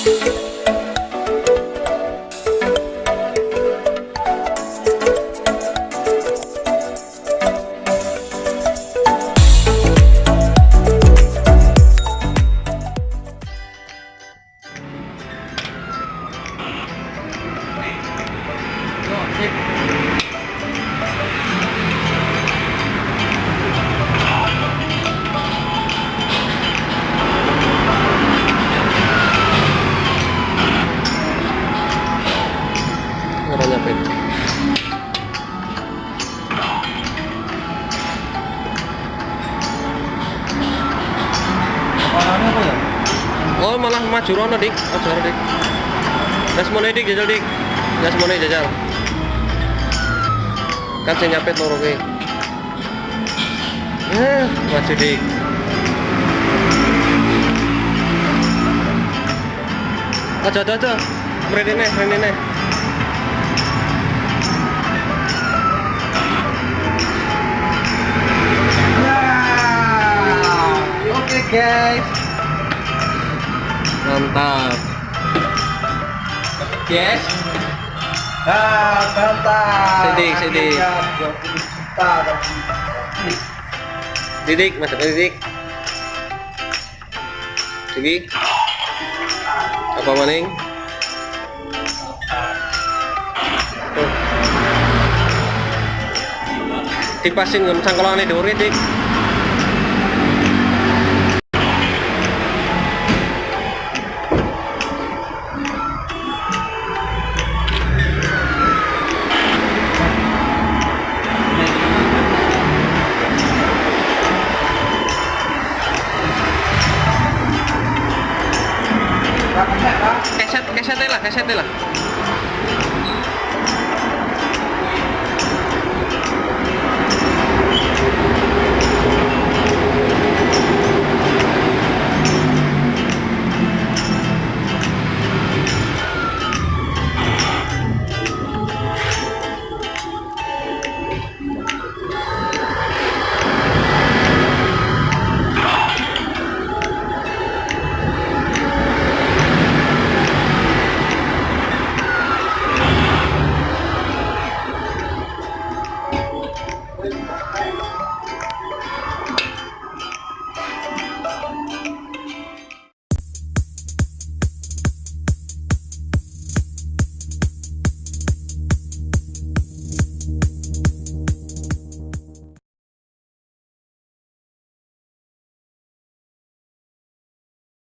Oh malah maju rono dik, ajar dik. Resmone dik jajal dik, resmone jajal. Kan saya nyapit loro ke. Maju dik. Aja, mrene. Oke guys. Mantap. Yes. Mantap. Sidik. Didik, masuk ke didik. Sigi. Apa maning? Tuh. Dipasin ngem sangkolane dhuwur dik. Keset lah.